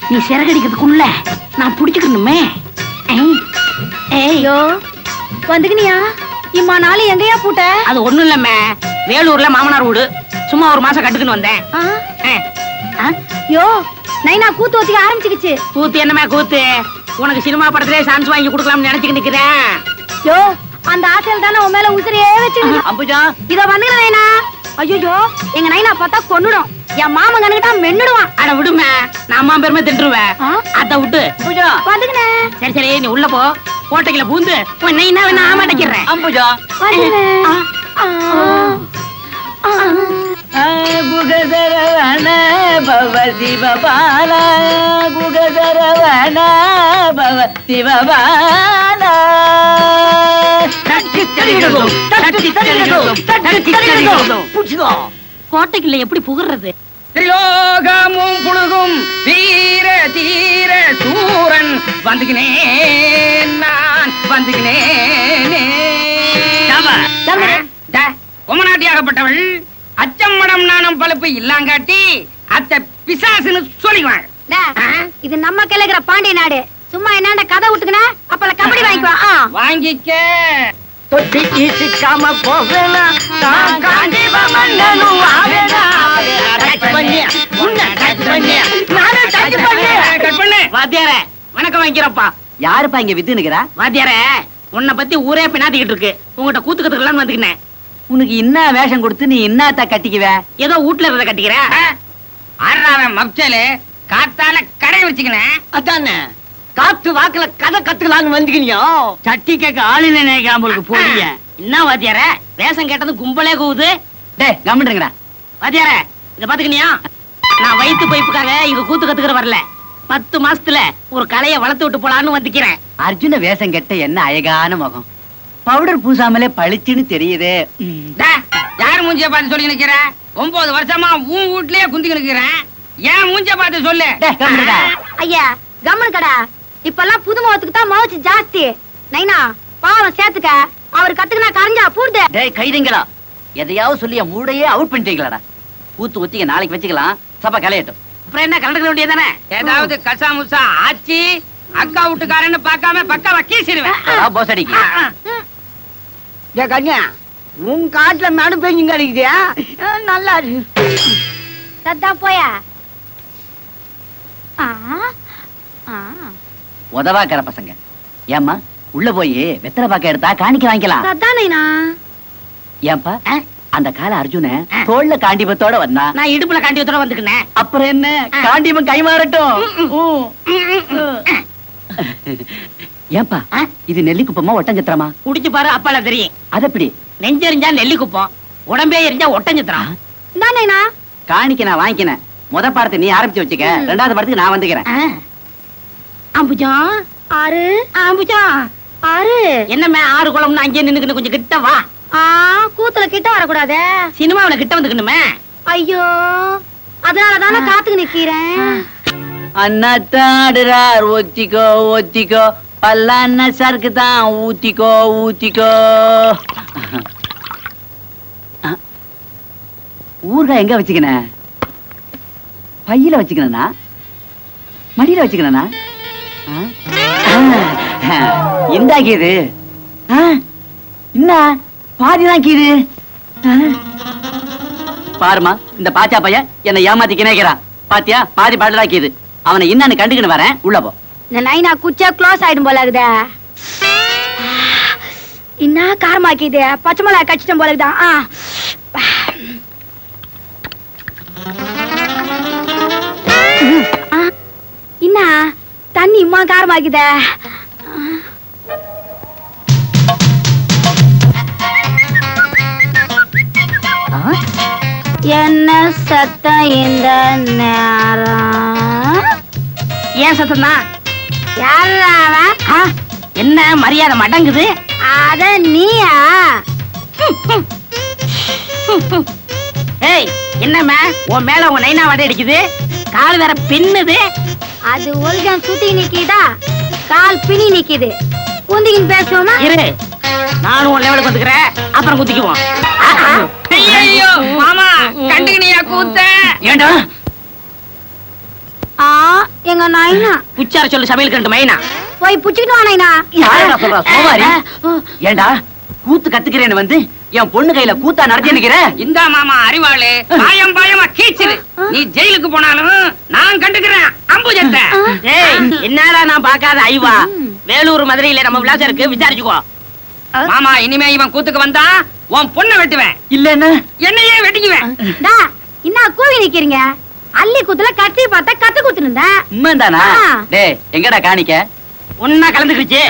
நீ சிறகடிக்கிறதுக்குள்ள நான் புடிச்சுக்கணுமே. ஐயோ வந்துக்கினியா? இம்மா நாளை எங்கயா பூட்ட? அது ஒண்ணும் இல்லம்மே, வேலூர்ல மாமனார் வீடு, சும்மா ஒரு மாசம் கட்டுக்குன்னு வந்தேன். யோ நைனா கூத்து வச்சுக்க ஆரம்பிச்சுக்கிச்சு. கூத்து என்னமே கூத்து? உனக்கு சினிமா படத்திலே சான்ஸ் வாங்கி கொடுக்கலாம்னு நினைச்சுக்கிட்டு நிக்கிறேன். யோ அந்த ஆசையில தானே உன் மேல உசிரியே வச்சுக்கிட்டு. அம்புஜா இதோ வந்துக்கல நைனா. ஐயோ எங்க நைனா பார்த்தா கொன்னுடும். என் மாமன் கணக்கிட்டா மென்னுடுவான். அட விடுமே, நான் அம்மா பெருமை தின்றுவேன். அத விட்டு வந்துக்கினே. சரி சரி நீ உள்ள போ, கோட்டைக்குள்ள பூந்து நைனா வேணா மாட்டேக்கிறேன். அம்புஜா குகதரவன பவ சிவபால, குகதரவன பவ சிவபால. கோட்டைக்குள்ள எப்படி புகுறது? திரிலோகமும் புழுகும் வீர தீர சூரன் வந்துகினேன், நான் வந்துகினேன். உமநாட்டியாகப்பட்டவள் அச்சம்மடம் நாணம் பழுப்பு இல்லாங்காட்டி அத்த பிசாசுன்னு சொல்லிக்குவாங்க. இது நம்ம கிழக்குற பாண்டிய நாடு. சும்மா என்னண்ட கதை விட்டுக்கின அப்பல கபடி வாங்கிக்குவா. வாங்கிக்க தொட்டி ஈசிக்காம போவேனா, நான் காண்டிப மன்னனு ஆவேனா. டச் பண்ணி உன்னை டச் பண்ணி நானே டச் பண்ணி கட் பண்ணு. வாத்தியாரே வணக்கம் வாங்கிக்கிறப்பா. யாருப்பா இங்க வித்து நிக்கிறா? வாத்தியாரே உன்னை பத்தி ஊரே பின்னாத்திக்கிட்டு இருக்கு, உங்ககிட்ட கூத்துக்கிறதுக்கெல்லாம் வந்துக்கினேன். உனக்கு என்ன வேஷம் கொடுத்து நீ என்னத்த கட்டிக்குவ? ஏதோ வீட்டுல இருந்த கட்டிக்கிற. ஆறாவன் மப்சலு காத்தால கடை வச்சுக்கினேன். அதானே காத்து வாக்குல கதை கத்துக்கலான்னு வந்துக்கினியோ. சட்டி கேட்க ஆளு நினைக்காமலுக்கு போடிய. என்ன வாத்தியார வேஷம் கேட்டது கும்பலே கூவுது. டேய் கம்முன்றங்கடா. வாத்தியார இத பாத்துக்கினியா, நான் வயிற்று பைப்புக்காக இங்க கூத்து கத்துக்கிற வரல. 10 மாசத்துல ஒரு கலையை வளர்த்து விட்டு போலான்னு வந்துக்கிறேன். அர்ஜுன வேஷம் கெட்ட என்ன அழகான முகம், பவுடர் பூசாமலே பளிச்சுன்னு தெரியுது. யாரு மூஞ்சிய பார்த்து சொல்லி நிக்கிற? 9 வருஷமா உன் வீட்லயே குந்திக்கு நிக்கிறேன். ஏன் மூஞ்சிய பார்த்து சொல்லு. ஐயா கம்மன் கடா. இப்பெல்லாம் புது முகத்துக்கு தான் முகச்சு ஜாஸ்தி. நைனா பாவம் சேர்த்துக்க. அவர் கத்துக்கினா கரைஞ்சா பூர்து. டேய் கைதிங்களா, எதையாவது சொல்லி மூடையே அவுட் பண்ணிட்டீங்களாடா. கூத்து ஒத்திக்க நாளைக்கு வச்சுக்கலாம், சபா கலையட்டும். அப்புறம் என்ன கலந்துக்க வேண்டியதானே? ஏதாவது கசா முசா ஆச்சி அக்கா வீட்டுக்காரன்னு பார்க்காம பக்காவா கீசிடுவேன். போசடிக்கு கன்யா உன் காட்டுல நடு பெஞ்சுங்க அடிக்குதியா? நல்லா சத்தா போயா. உதவாக்கிற பசங்க. ஏம்மா உள்ள போய் வெத்தலை பாக்க எடுத்தா காணிக்க வாங்கிக்கலாம். சத்தான் நைனா. ஏன்பா அந்த கால அர்ஜுன தோல்ல காண்டிபத்தோட வந்தா, நான் இடுப்புல காண்டிபத்தோட வந்துக்கினேன். அப்புறம் என்ன காண்டிபம் கை மாறட்டும். ஏன்பா இது நெல்லி குப்பமா ஒட்டஞ்சத்திரமா? குடிச்சு பாரு அப்பால தெரியும். அது எப்படி? நெஞ்செறிஞ்சா நெல்லி குப்பம், உடம்பே எரிஞ்சா ஒட்டஞ்சத்திரம். நைனா காணிக்க நான் வாங்கிக்கினேன். முத பாடத்தை நீ ஆரம்பிச்சு வச்சுக்க, 2வது பாடத்துக்கு நான் வந்துக்கிறேன். அம்புஜா ஆறு அம்புஜா ஆறு. என்னமே 6 குளம்னு அங்கே நின்னுக்கிட்டு கொஞ்சம் கிட்ட வா. கூத்துல கிட்ட வரக்கூடாது, சினிமாவில கிட்ட வந்துக்கணுமே. ஐயோ அதனாலதானே காத்துக்கு நிக்கிறேன். அண்ணாத்தாடுறார் ஒத்திக்கோ ஒத்திக்கோ, பல்லான சருக்கு தான் ஊத்திக்கோ ஊத்திக்கோ. ஊர்கா எங்க வச்சுக்கின? பையில வச்சுக்கணா, மடியில வச்சுக்கணா? இந்தாக்கிது என்ன பாதிதான் கீது. பாருமா இந்த பாச்சா பையன் என்னை ஏமாத்தி கிணைக்கிறான். பாத்தியா பாதி பாடலாக்கிது. அவனை என்னன்னு கண்டுக்கின்னு வரேன், உள்ள போ. இந்த நைனா குச்சா க்ளோஸ் ஆயிடும் போல இருக்குதா. என்ன காரமாக்கிது, பச்சை மிளகா கடிச்சிட்டோம் போல இருக்குதா. என்ன தண்ணி இம்மா காரமாக்குத. என்ன சத்தம் இந்த நேரம்? ஏன் சத்தம் தான்? யாரா என்ன மரியாதை மடங்குது? அத நீயா? ஏய் என்னம்மா உன் மேல உன் நைனா வடை அடிக்குது, கால் வேற பின்னுது. அது ஒழுங்கான் சுத்தி நிக்கிதா, கால் பிணி நிக்குது. குந்திக்கின்னு பேசுவோமா? இரு நானும் உன் லெவலுக்கு வந்துக்கிறேன், அப்புறம் குத்திக்குவோம். ஐயோ மாமா கண்டுக்கினியா கூத்த? ஏண்டா எங்க நாயினா புச்சார சொல்லு சமையலுக்கு ரெண்டு மைனா. போய் புடிச்சிட்டு வா நாயினா. யாரா சொல்றா சோமாரி? ஏண்டா கூத்து கத்துக்கிறேன்னு வந்து என் பொண்ணு கையில கூத்தா நடத்தி நிக்கிற? இந்த மாமா அறிவாளு பாயம் பாயமா கீச்சுது. நீ ஜெயிலுக்கு போனாலும் நான் கண்டுக்கிறேன் அம்புஜத்தை. ஏய் என்னடா நான் பார்க்காத ஐவா. வேலூர் மதுரையில நம்ம விலாசம் இருக்கு, விசாரிச்சுக்கோ. மாமா இனிமே இவன் கூத்துக்கு வந்தா உன் பொண்ணை வெட்டுவேன். இல்லன்னா என்னையே வெட்டிக்குவேன். டா என்ன கூவி நிக்கிறீங்க? அள்ளி குத்துல கட்டி பார்த்தா கத்து குத்துனதா. உண்மைதானா? டேய் எங்கடா காணிக்க? ஒன்னா கலந்துக்கிச்சு.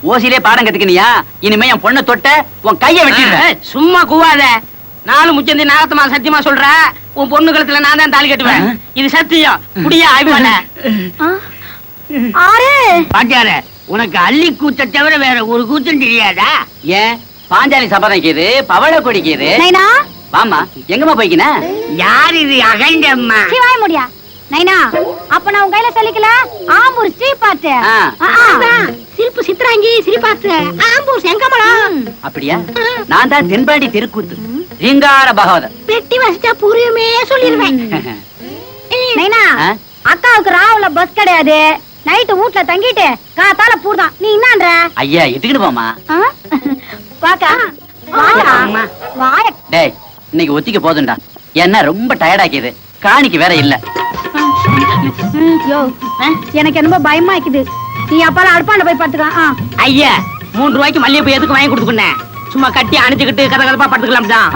ஓசிலே பாடம் கத்துக்கினியா? இனிமே என் பொண்ணை தொட்ட உன் கைய வெட்டிடுறேன். சும்மா கூவாத. நாலு முச்சந்தி நாகத்தமா சத்தியமா சொல்ற, உன் பொண்ணு கழுத்துல நான் தான் தாலி கட்டுவேன். இது சத்தியம். குடியா ஆய்வான ஆறு பாட்டியார, உனக்கு அள்ளி கூத்த தவிர வேற ஒரு கூத்தும் தெரியாதா? ஏன் பாஞ்சாலி சபதம் பவள கொடிக்குது. நைனா வாமா, எங்கம்மா போய்க்கின? யார் இது அகண்டம்மா? சிவாய முடியா நைனா. அப்ப நான் உன் கையில சொல்லிக்கல ஆம்பூர் ஸ்ரீ பாத்து சிரிப்பு சித்ராங்கி சிரி பாத்து ஆம்பூர் செங்கமலம். அப்படியா? நான் தான் தென்பாடி தெருக்கூத்து ரீங்கார பகவதர். பெட்டி வசிச்சா புரியுமே சொல்லிருவேன். நைனா அக்காவுக்கு ராவுல பஸ் கிடையாது. நைட்டு வீட்ல தங்கிட்டு காத்தால பூர்தான். நீ என்னன்ற? ஐயா இட்டுக்கிட்டு போமா. பாக்கா வாய. டேய் இன்னைக்கு ஒத்திக்க போதும்டா. என்ன ரொம்ப டயர்டாக்கிது. காணிக்கு வேற இல்ல. யோ எனக்கு என்னமோ பயமா இருக்குது. நீ அப்பால அடுப்பாண்ட போய் பாத்துக்க. ஐயா 3 ரூபாய்க்கு மல்லிகைப்பூ எதுக்கு வாங்கி கொடுத்துக்கினேன்? சும்மா கட்டி அணைச்சுக்கிட்டு கதை கதப்பா படுத்துக்கலாம் தான்.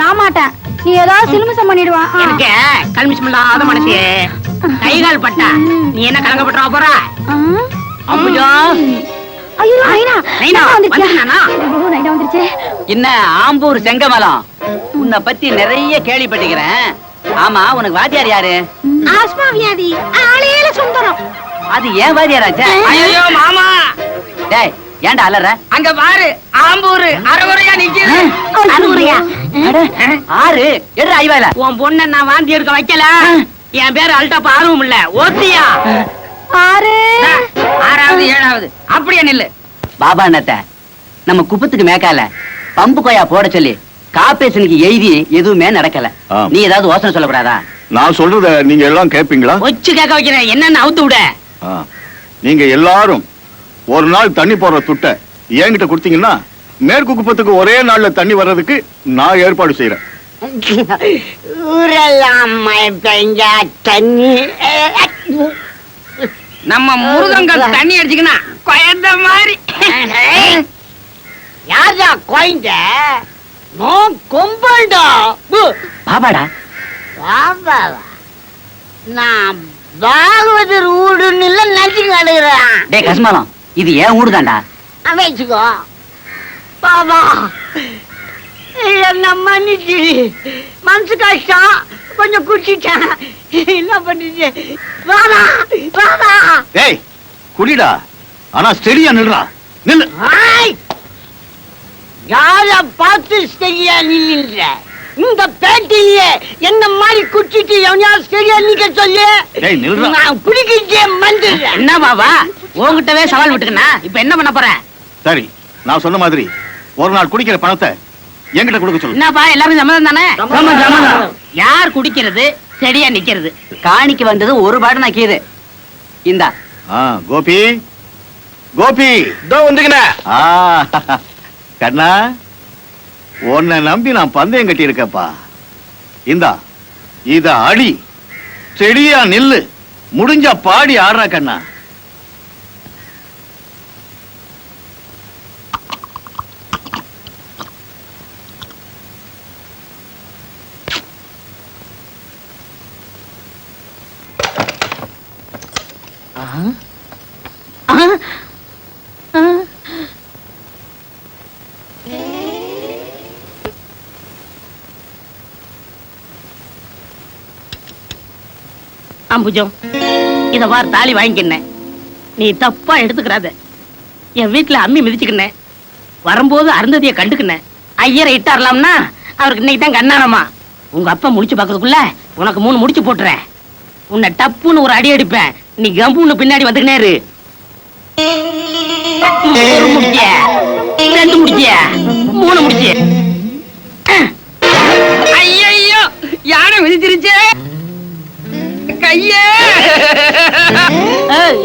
நான் மாட்டேன். நீ ஏதாவது சிலுமிசம் பண்ணிடுவான். எனக்கு கல்மிஷம் இல்லாத மனசு. கைகால் பட்டா நீ என்ன கலங்கப்பட்டா போறா? அம்புஜா ஐயோ நைனா நைனா வந்துட்டானா? நைனா வந்துருச்சு. என்ன ஆம்பூர் செங்கமலம்? உன்னை பத்தி நிறைய கேள்விப்பட்டிருக்கிறேன். ஆமா உனக்கு வாத்தியார் யாரு? ஆஸ்மா வியாதி ஆளேல சுந்தரம். அது ஏன் வாத்தியாராச்சா? ஐயோ மாமா. டேய் ஏன்டா அலற? அங்க பாரு ஆம்பூர் அரைகுறையா நிக்குது. அரைகுறையா? ஆறு எடு ஐவால. உன் பொண்ணை நான் வாந்தி எடுக்க வைக்கல. என் பேரு அல்டாப்பா ஆர்வம் இல்ல ஓத்தியா. ஆறு 6வது 7வது அப்படியே நில்லு. பாபா அண்ணத்த நம்ம குப்பத்துக்கு மேக்கால பம்பு கொயா போட சொல்லி காப்பேசனுக்கு எழுதி எதுவுமே நடக்கல. நீ ஏதாவது யோசனை சொல்லக்கூடாதா? நான் சொல்றத நீங்க எல்லாம் கேட்பீங்களா? வச்சு கேட்க வைக்கிறேன். என்னன்னு அவுத்து விட. நீங்க எல்லாரும் ஒரு நாள் தண்ணி போடுற துட்டை என்கிட்ட கொடுத்தீங்கன்னா மேற்கு குப்பத்துக்கு ஒரே நாள்ல தண்ணி வர்றதுக்கு நான் ஏற்பாடு செய்யறேன். ஊரெல்லாம் பெஞ்சா தண்ணி. நம்ம முருகங்க தண்ணி அடிச்சுக்கினா குழந்த மாதிரி. யாரா குழந்த? நோ கொம்பல்டா. பாபாடா பாபாவா? நான் பாகவதர் ஊடுன்னு இல்ல நினைச்சுக்க அழுகிறேன். டே கஸ்மாலம் இது ஏன் ஊடுதாண்டா? வச்சுக்கோ பாபா. என்ன மன்னிச்சு. மனசு கஷ்டம் கொஞ்சம் குடிச்சிட்டேன். என்ன பண்ணிச்சு? பாபா பாபா. ஏய் குடிடா, ஆனா ஸ்டெடியா நில்றா. நில்லு. யார பார்த்து சரியா நில்லுன்ற? இந்த பேட்டியே என்ன மாதிரி குடிச்சிட்டு எவனையாவது சரியா நிக்க சொல்லு. ஏய் நில்றா. நான் குடிக்கிட்டே மந்துடுறேன். என்ன பாபா உங்ககிட்டவே சவால் விட்டுக்கனா? இப்ப என்ன பண்ண போற? சரி நான் சொன்ன மாதிரி ஒரு நாள் குடிக்கிற பணத்தை என்கிட்ட கொடுக்க சொல்லு. என்னப்பா எல்லாரும் சம்மதம் தானே? சம்மதம். யார் குடிக்கிறது சரியா நிக்கிறது? காணிக்கு வந்தது ஒரு பாடு நக்கியது. இந்தா கோபி கோபி வந்துக்கின கண்ணா, உன்னை நம்பி நான் பந்தயம் கட்டி இருக்கப்பா. இந்தா இத அடி, செடியா நில்லு, முடிஞ்ச பாடி ஆடுற கண்ணா. அம்புஜம் இத வார் தாலி வாங்கிக்கினேன். நீ தப்பா எடுத்துக்கிறாத. என் வீட்டுல அம்மி மிதிச்சுக்கினேன். வரும்போது அருந்ததிய கண்டுக்கினேன். ஐயரை இட்டாரலாம்னா அவருக்கு இன்னைக்கு தான் கண்ணானமா. உங்க அப்பா முடிச்சு பாக்கிறதுக்குள்ள உனக்கு 3 முடிச்சு போட்டுறேன். உன்னை டப்புன்னு ஒரு அடி அடிப்பேன். நீ கம்புன்னு பின்னாடி வந்துக்கினேரு. 1 முடிச்ச, 2 முடிச்ச, 3 முடிச்ச. ஐயோ யானை மிதிச்சிருச்சு. கையே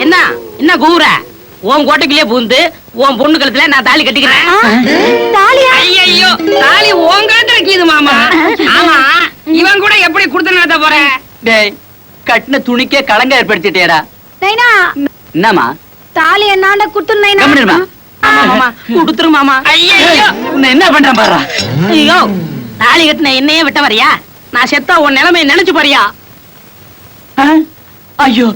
என்ன என்ன கூற உன் கோட்டைக்குள்ளே பூந்து உன் பொண்ணு கழுத்துல நான் தாலி கட்டிக்கிறேன். தாலியா? ஐயோ தாலி உன் கழுத்துல இருக்குது மாமா. ஆமா இவன் கூட எப்படி குடுத்து நடத்த போற? டேய் கட்டின துணிக்கே களங்க ஏற்படுத்திட்டேடா. நைனா என்னம்மா தாலி என்னாண்ட குடுத்துரு நைனா. கம்முனுமா. மாமா குடுத்துரு மாமா. ஐயோ உன்னை என்ன பண்றேன் பாரு. ஐயோ தாலி கட்டின என்னையே விட்ட வரியா? நான் செத்தா உன் நிலைமை நினைச்சு பாரியா? ஐயோ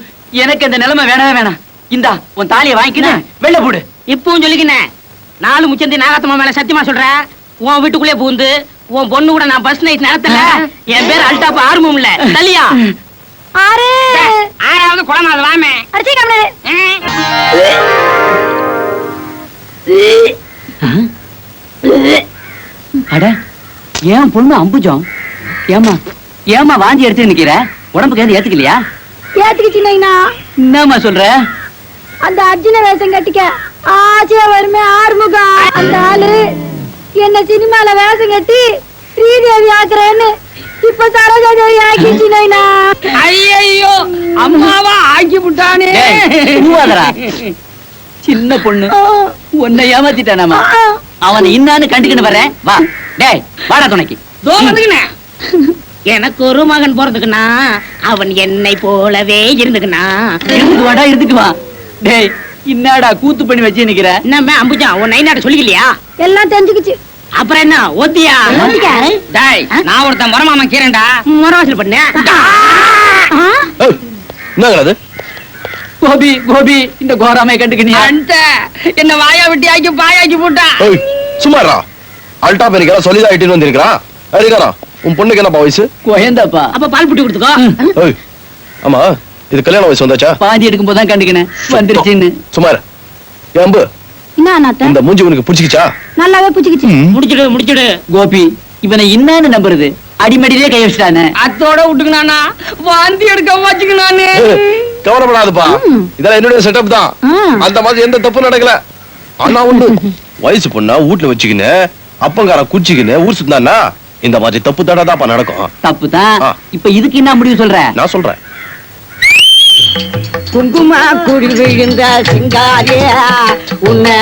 எனக்கு இந்த நிலைமை வேணவே வேணாம். இந்தா உன் தாலியை வாங்கிக்கிட்டு வெளில போடு. இப்பவும் சொல்லிக்கினேன், 4 முச்சந்தி நாகாத்தம்மா மேல சத்தியமா சொல்றேன், உன் வீட்டுக்குள்ளே பூந்து உன் பொண்ணு கூட நான் பஸ் நைட் நடத்தல. என் பேர் அல்டாப் ஆர்வம் இல்ல தலியா. ஆறு 6வது குளமாது வாமே. அடிச்சே கம்னே. அட ஏன் பொண்ணு அம்புஜம் ஏமா ஏமா வாந்தி எடுத்து நிக்கிற? உடம்புக்கு எது ஏத்துக்கலையா? ஏத்துக்கிச்சு நைனா. என்னம்மா சொல்ற? அந்த அர்ஜுன வேஷம் கட்டிக்க ஆசையா வருமே ஆறுமுகம். அந்த ஆளு என்ன சினிமால வேஷம் கட்டி ஸ்ரீதேவி ஆக்குறேன்னு இப்ப சரோஜாதேவி ஆக்கிச்சு நைனா. ஐயோ அம்மாவா ஆக்கி விட்டானே. சின்ன பொண்ணு உன்னை ஏமாத்திட்டானாமா. அவனை இன்னான்னு கண்டுக்கின்னு வர்றேன். வா டேய் வாடா துணைக்கு. எனக்கு ஒரு மகன் பிறந்துக்குனா அவன் என்னை போலவே இருந்துக்குனா. இருந்துக்கு வாடா இருந்துக்கு வா. டேய் இன்னாடா கூத்து பண்ணி வச்சு நிக்கிற? என்ன அம்புஜா உன் நைனாட்ட சொல்லிக்கலையா? எல்லாம் தெரிஞ்சுக்கிச்சு. அப்புறம் என்ன ஓத்தியா? டேய் நான் ஒருத்தன் முறமாமா கீரண்டா முறவாசல் பண்ணேன். என்னங்கிறது? கோபி கோபி இந்த கோராமை கண்டுக்கினியா? அந்த என்ன வாயா விட்டி ஆக்கி பாயாக்கி போட்டா. சும்மாரா அல்டா பேருக்கு சொல்லிதான் இட்டு வந்திருக்கான். அதுக்காரா உன் பொண்ணுக்கு என்னப்பா வயசு? கோயந்தாப்பா. அப்ப பால் புட்டி கொடுத்துக்கோ. ஏய், ஆமா இது கல்யாண வயசு வந்தாச்சா? பாதி எடுக்கும் போதுதான் கண்டுக்கினேன் வந்துருச்சுன்னு. சுமார் ஏம்பு என்ன அண்ணாத்த? இந்த மூஞ்சி உனக்கு பிடிச்சிக்கிச்சா? நல்லாவே புடிச்சுக்கிச்சு. முடிச்சிடு முடிச்சிடு. கோபி இவனை இன்னான்னு நம்புறது அடிமடியிலே கை வச்சுட்டானே. அத்தோட விட்டுக்கணானா வாந்தி எடுக்க வச்சுக்கணானே. கவலைப்படாதுப்பா, இதெல்லாம் என்னுடைய செட்டப் தான். அந்த மாதிரி எந்த தப்பும் நடக்கல. ஆனா ஒண்ணு, வயசு பொண்ணா வீட்டுல வச்சுக்கின்னு அப்பங்கார குச்சிக்கின்னு ஊர் சுத்தானா இந்த மாதிரி தப்பு தடாதாப்பா நடக்கும். தப்புதான். இப்ப இதுக்கு என்ன முடிவு சொல்ற? நான் சொல்றேன். குங்கும குடி விழுந்த சிங்காரியா உன்னை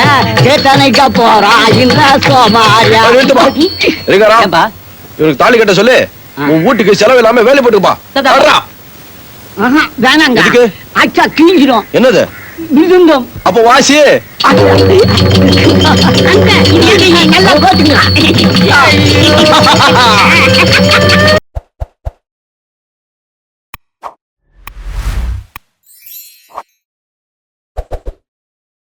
கேட்டனைக்க போறா இந்த சோமாரியா. இருக்காரா இவனுக்கு தாலி கட்ட சொல்லு. உன் வீட்டுக்கு செலவு இல்லாம வேலை போட்டுப்பா. வேணாங்க எதுக்கு? அச்சா கிழிஞ்சிடும். என்னது மிருதங்கம்? அப்ப வாசி. நல்லா போட்டுங்க.